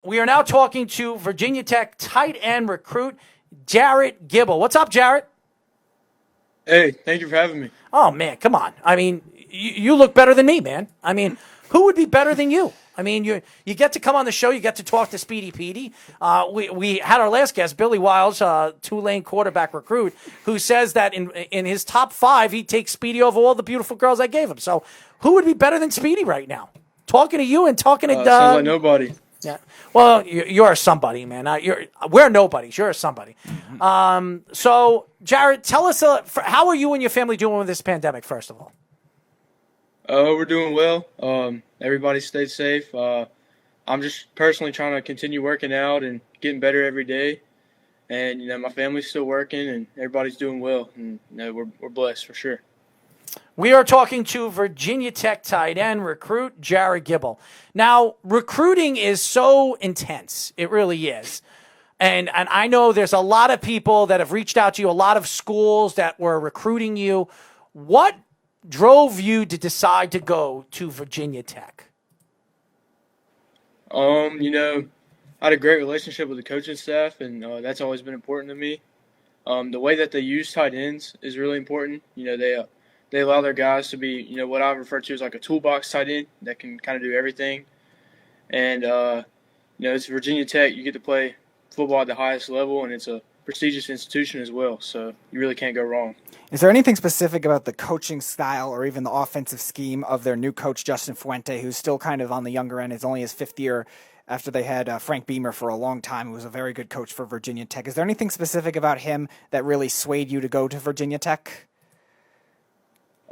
We are now talking to Virginia Tech tight end recruit Jarrett Gibble. What's up, Jarrett? Hey, thank you for having me. Oh, man, come on. I mean, you look better than me, man. I mean, who would be better than you? I mean, you get to come on the show. You get to talk to Speedy Petey. We had our last guest, Billy Wiles, Tulane quarterback recruit, who says that in his top 5, he'd take Speedy over all the beautiful girls I gave him. So who would be better than Speedy right now? Talking to you and talking to Sounds like nobody. yeah. Well, you're somebody, man. We're nobodies. You're somebody. So, Jared, tell us how are you and your family doing with this pandemic? First of all, We're doing well. Everybody stayed safe. I'm just personally trying to continue working out and getting better every day. And my family's still working, and everybody's doing well. And we're blessed for sure. we are talking to Virginia Tech tight end recruit Jared Gibble. Now, recruiting is so intense; it really is. And I know there's a lot of people that have reached out to you, a lot of schools that were recruiting you. What drove you to decide to go to Virginia Tech? I had a great relationship with the coaching staff, and that's always been important to me. The way that they use tight ends is really important. They allow their guys to be, what I refer to as like a toolbox tight end that can kind of do everything. And it's Virginia Tech. You get to play football at the highest level, and it's a prestigious institution as well. So you really can't go wrong. Is there anything specific about the coaching style or even the offensive scheme of their new coach, Justin Fuente, who's still kind of on the younger end? It's only his 5th year after they had Frank Beamer for a long time, who was a very good coach for Virginia Tech. Is there anything specific about him that really swayed you to go to Virginia Tech?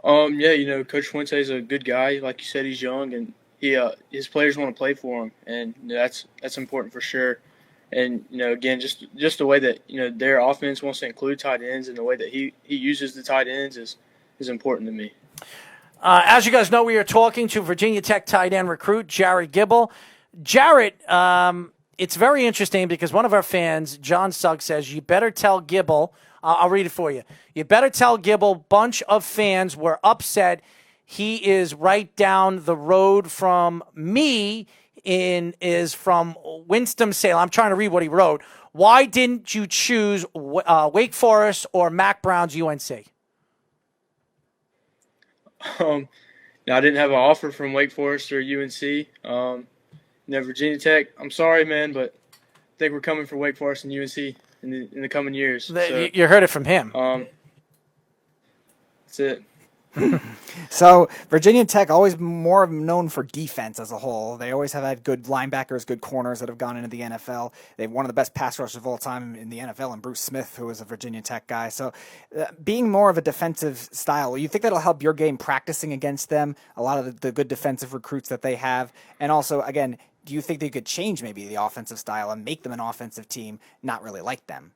Coach Fuente is a good guy. Like you said, he's young, and his players want to play for him, and that's important for sure. And again, just the way that their offense wants to include tight ends, and the way that he uses the tight ends is important to me. As you guys know, we are talking to Virginia Tech tight end recruit Jared Gibble. Jared, it's very interesting because one of our fans, John Sugg, says you better tell Gibble. I'll read it for you. You better tell Gibble. Bunch of fans were upset. He is right down the road from me. Is from Winston-Salem. I'm trying to read what he wrote. Why didn't you choose Wake Forest or Mac Brown's UNC? I didn't have an offer from Wake Forest or UNC. Virginia Tech. I'm sorry, man, but I think we're coming for Wake Forest and UNC in the coming years. You heard it from him. That's it. So Virginia Tech always more known for defense as a whole. They always have had good linebackers, good corners that have gone into the NFL. They have one of the best pass rushers of all time in the NFL, and Bruce Smith, who is a Virginia Tech guy. So being more of a defensive style, you think that'll help your game practicing against them, a lot of the good defensive recruits that they have? And also, again, do you think they could change maybe the offensive style and make them an offensive team, not really like them?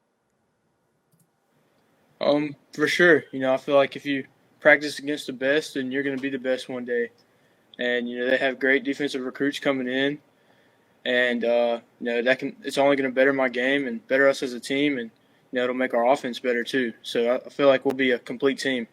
For sure. I feel like if you practice against the best, and you're going to be the best one day. And they have great defensive recruits coming in, and it's only going to better my game and better us as a team, and it'll make our offense better too. So I feel like we'll be a complete team.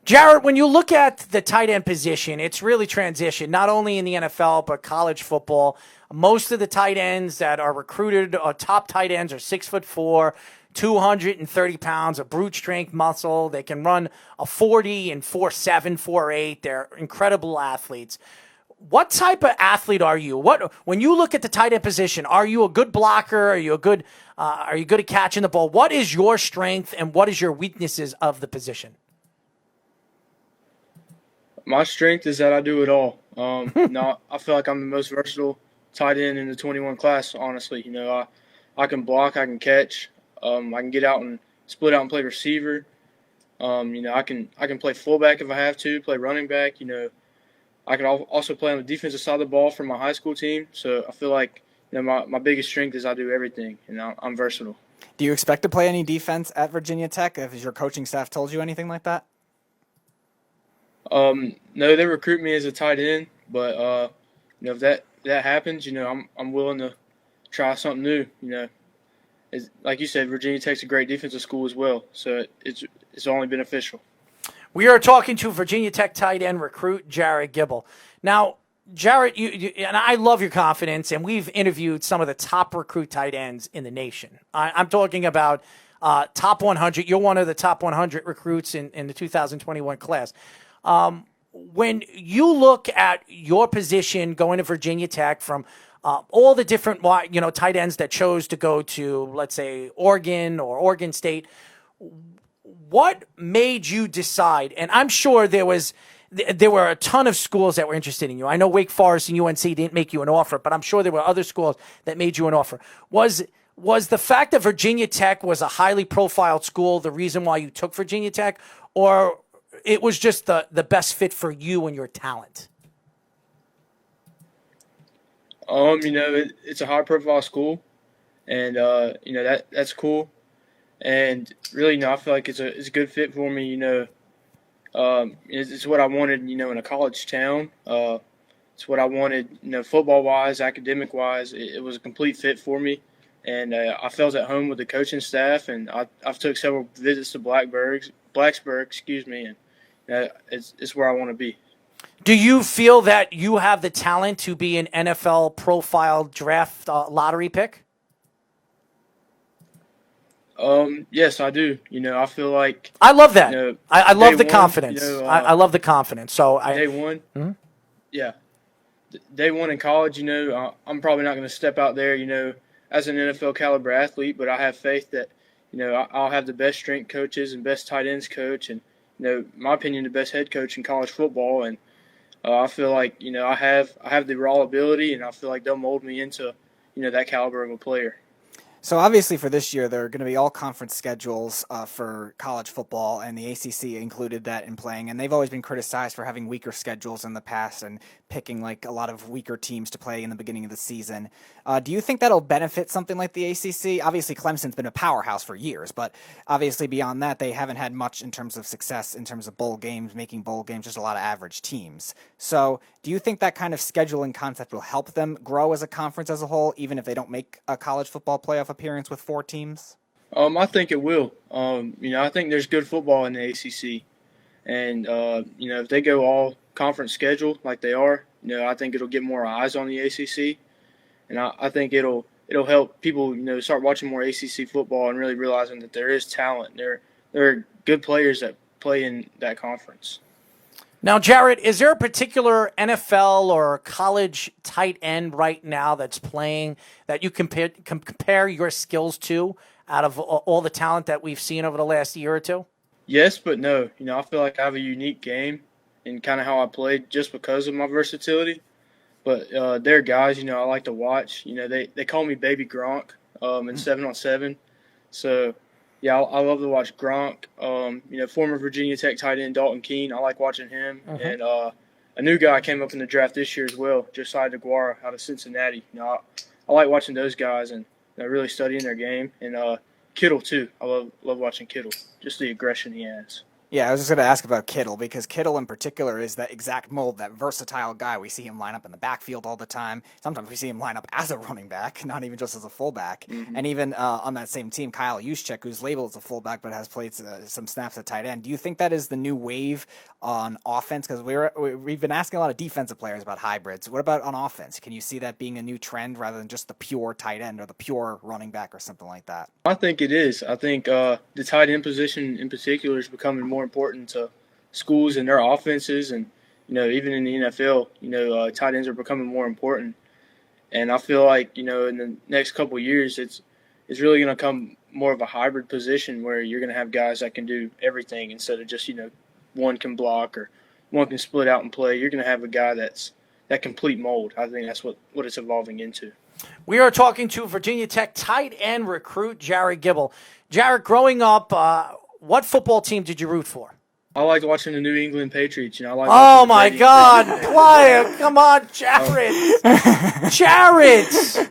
Jared, when you look at the tight end position, it's really transitioned, not only in the NFL but college football. Most of the tight ends that are recruited, top tight ends, are 6'4", 230 pounds of brute strength muscle. They can run a 40 and 4.7, 4.8. They're incredible athletes. What type of athlete are you? When you look at the tight end position, are you a good blocker? Are you good at catching the ball? What is your strength and what is your weaknesses of the position? My strength is that I do it all. I feel like I'm the most versatile tight end in the 21 class, honestly. I can block, I can catch. I can get out and split out and play receiver. I can play fullback if I have to, play running back. I can also play on the defensive side of the ball for my high school team. So I feel like my biggest strength is I do everything, and I'm versatile. Do you expect to play any defense at Virginia Tech? Has your coaching staff told you anything like that? No, they recruit me as a tight end, but if that happens, I'm willing to try something new. Like you said, Virginia Tech's a great defensive school as well, so it's only beneficial. We are talking to Virginia Tech tight end recruit Jared Gibble. Now, Jarrett, and I love your confidence, and we've interviewed some of the top recruit tight ends in the nation. I'm talking about top 100. You're one of the top 100 recruits in the 2021 class. When you look at your position going to Virginia Tech from all the different tight ends that chose to go to, let's say, Oregon or Oregon State, what made you decide? And I'm sure there were a ton of schools that were interested in you. I know Wake Forest and UNC didn't make you an offer, but I'm sure there were other schools that made you an offer. Was the fact that Virginia Tech was a highly profiled school the reason why you took Virginia Tech, or it was just the best fit for you and your talent? It's a high-profile school, and that's cool. And really, I feel like it's a good fit for me. It's what I wanted. In a college town. It's what I wanted. Football-wise, academic-wise, it was a complete fit for me. And I felt at home with the coaching staff, and I've took several visits to Blacksburg, and it's where I want to be. Do you feel that you have the talent to be an NFL profile draft lottery pick? Yes, I do. I feel like I love that. I love the confidence. I love the confidence. So day one, yeah, day one in college. I'm probably not going to step out there, as an NFL caliber athlete, but I have faith that, I'll have the best strength coaches and best tight ends coach, and in my opinion, the best head coach in college football. And I feel like I have the raw ability, and I feel like they'll mold me into that caliber of a player. So obviously for this year, there are going to be all conference schedules for college football, and the ACC included that in playing. And they've always been criticized for having weaker schedules in the past and picking like a lot of weaker teams to play in the beginning of the season. Do you think that'll benefit something like the ACC? Obviously, Clemson's been a powerhouse for years, but obviously beyond that, they haven't had much in terms of success, in terms of bowl games, making bowl games, just a lot of average teams. So do you think that kind of scheduling concept will help them grow as a conference as a whole, even if they don't make a college football playoff appearance with 4 teams? I think it will. I think there's good football in the ACC, and if they go all conference schedule like they are, I think it'll get more eyes on the ACC, and I think it'll help people start watching more ACC football and really realizing that there is talent. There are good players that play in that conference. Now, Jarrett, is there a particular NFL or college tight end right now that's playing that you compare your skills to out of all the talent that we've seen over the last year or two? Yes, but no. I feel like I have a unique game in kind of how I played just because of my versatility. But there are guys, I like to watch. They call me Baby Gronk in 7-on-7. So, yeah, I love to watch Gronk. Former Virginia Tech tight end Dalton Keene, I like watching him. And a new guy came up in the draft this year as well, Josiah DeGuara out of Cincinnati. I like watching those guys and really studying their game. And Kittle too. I love watching Kittle, just the aggression he has. Yeah, I was just going to ask about Kittle, because Kittle in particular is that exact mold, that versatile guy. We see him line up in the backfield all the time. Sometimes we see him line up as a running back, not even just as a fullback. Mm-hmm. And even on that same team, Kyle Juszczyk, who's labeled as a fullback but has played some snaps at tight end. Do you think that is the new wave on offense? Because we've been asking a lot of defensive players about hybrids. What about on offense? Can you see that being a new trend rather than just the pure tight end or the pure running back or something like that? I think it is. I think the tight end position in particular is becoming more important to schools and their offenses, and even in the NFL, tight ends are becoming more important. And I feel like in the next couple of years, it's really going to come more of a hybrid position where you're going to have guys that can do everything instead of just one can block or one can split out and play. You're going to have a guy that's that complete mold. I think that's what it's evolving into. We are talking to Virginia Tech tight end recruit Jarrett Gibble. Jarrett, growing up, what football team did you root for? I liked watching the New England Patriots. I like. Oh my God, playa! Come on, Jarrett. Jarrett,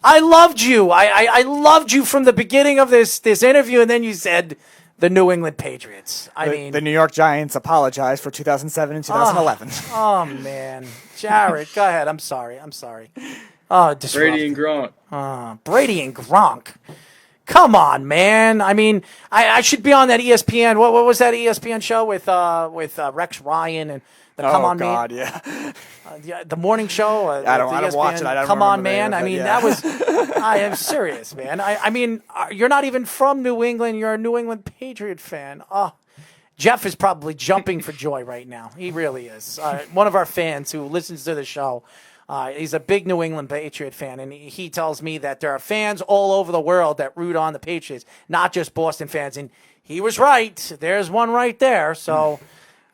I loved you. I loved you from the beginning of this interview, and then you said the New England Patriots. The New York Giants apologized for 2007 and 2011. Oh man, Jarrett, go ahead. I'm sorry. Oh, Brady and Gronk. Brady and Gronk. Come on, man. I should be on that ESPN. What was that ESPN show with Rex Ryan and the Come On Man? Oh, God, yeah. The morning show. I don't watch it. I don't Come on, remember the name man. of I it, mean, yeah. that was. I am serious, man. I mean, you're not even from New England. You're a New England Patriot fan. Oh, Jeff is probably jumping for joy right now. He really is. One of our fans who listens to the show. He's a big New England Patriot fan, and he tells me that there are fans all over the world that root on the Patriots, not just Boston fans. And he was right. There's one right there. So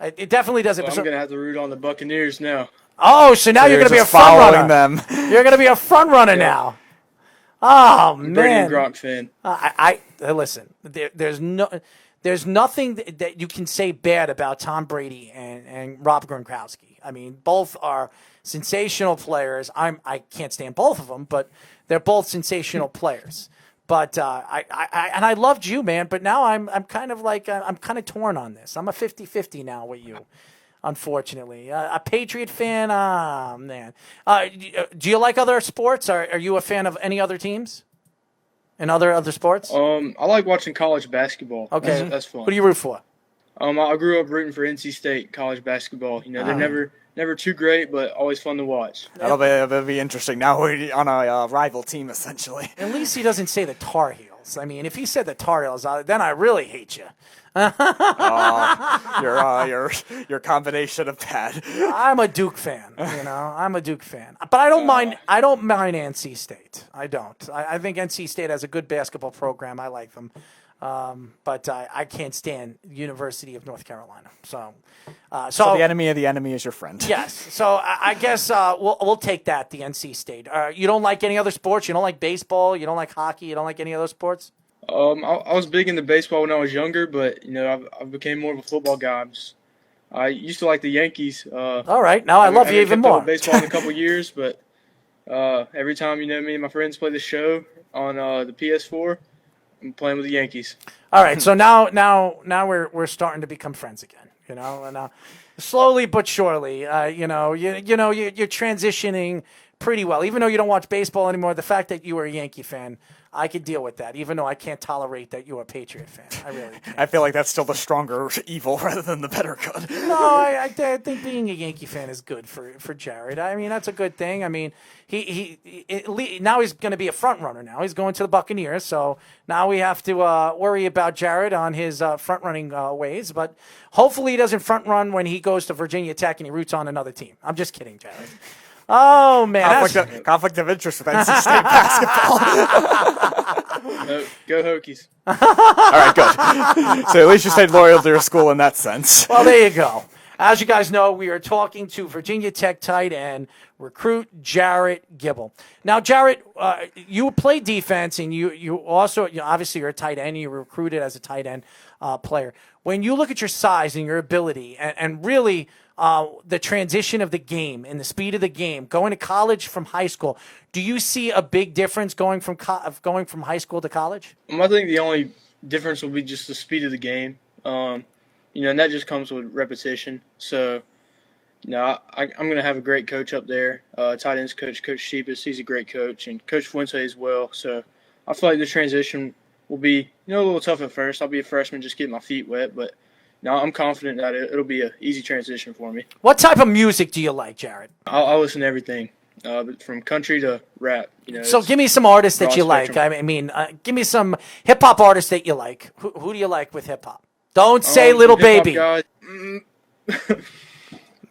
it definitely doesn't. Well, I'm going to have to root on the Buccaneers now. Oh, so now you're going to be a front runner. Them. You're going to be a front runner now. Oh, man. Brady and Gronk fan. Listen, there's nothing that you can say bad about Tom Brady and Rob Gronkowski. I mean, both are sensational players. I can't stand both of them, but they're both sensational players. But I loved you, man. But now I'm kind of like I'm kind of torn on this. I'm a 50-50 now with you, unfortunately. A Patriot fan, man. Do you like other sports? Are you a fan of any other teams? And other sports? I like watching college basketball. Okay, That's fun. Who do you root for? I grew up rooting for NC State college basketball. You know, they're never too great, but always fun to watch. That'll be interesting. Now we're on a rival team, essentially. At least he doesn't say the Tar Heels. I mean, if he said the Tar Heels, then I really hate you. Your combination of bad. I'm a Duke fan. I'm a Duke fan, but I don't mind. I don't mind NC State. I don't. I think NC State has a good basketball program. I like them, but I can't stand University of North Carolina. So the enemy of the enemy is your friend. Yes. So I guess we'll take that. The NC State. You don't like any other sports? You don't like baseball? You don't like hockey? You don't like any of those sports? I was big into baseball when I was younger, but I became more of a football guy. I used to like the Yankees. All right, now I love you even more. I've baseball in a couple years, but every time me and my friends play the show on the PS4, I'm playing with the Yankees. All right, so now we're starting to become friends again. And slowly but surely, you're transitioning pretty well. Even though you don't watch baseball anymore, the fact that you were a Yankee fan, I could deal with that, even though I can't tolerate that you're a Patriot fan. I really can't. I feel like that's still the stronger evil rather than the better good. No, I think being a Yankee fan is good for Jared. I mean, that's a good thing. I mean, now he's going to be a front runner now. He's going to the Buccaneers, so now we have to worry about Jared on his front running ways. But hopefully he doesn't front run when he goes to Virginia Tech and he roots on another team. I'm just kidding, Jared. Oh, man. Conflict of interest with NC State basketball. Go Hokies. All right, good. So at least you stayed loyal to your school in that sense. Well, there you go. As you guys know, we are talking to Virginia Tech tight end recruit Jarrett Gibble. Now, Jarrett, you play defense, and you also obviously you're a tight end. You were recruited as a tight end player. When you look at your size and your ability, and really the transition of the game and the speed of the game, going to college from high school, do you see a big difference going from high school to college? I think the only difference will be just the speed of the game. And that just comes with repetition. So, I'm going to have a great coach up there. Tight ends coach, Coach Sheepus, he's a great coach, and Coach Fuente as well. So, I feel like the transition will be, a little tough at first. I'll be a freshman, just getting my feet wet, but I'm confident that it'll be an easy transition for me. What type of music do you like, Jared? I'll listen to everything, from country to rap. So give me some artists that you spectrum. like. I mean, give me some hip hop artists that you like. Who do you like with hip hop? Don't say Little Baby.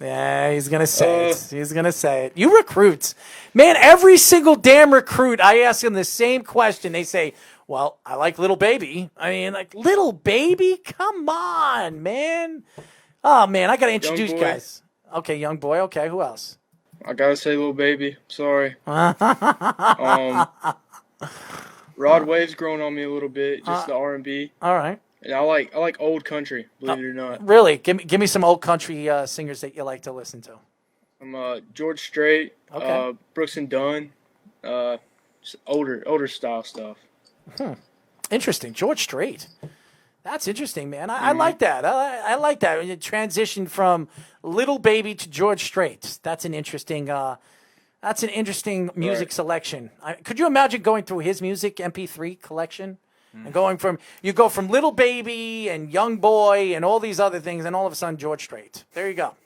Yeah, he's gonna say it. He's gonna say it. You recruits, man. Every single damn recruit, I ask them the same question. They say, "Well, I like Little Baby." I mean, like Little Baby. Come on, man. Oh man, I gotta introduce guys. Okay, Young Boy. Okay, who else? I gotta say Little Baby. Sorry. Rod Wave's growing on me a little bit. Just the R&B. All right. And I like old country, believe it or not. Really? Give me some old country singers that you like to listen to. I'm George Strait, Okay. Brooks and Dunn, just older style stuff. Interesting. George Strait. That's interesting, man. I like that. I like that. You transition from Little Baby to George Strait. That's an interesting music selection. Could you imagine going through his music MP3 collection? And go from Little Baby and Young Boy and all these other things, and all of a sudden George Strait. There you go.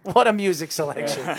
What a music selection.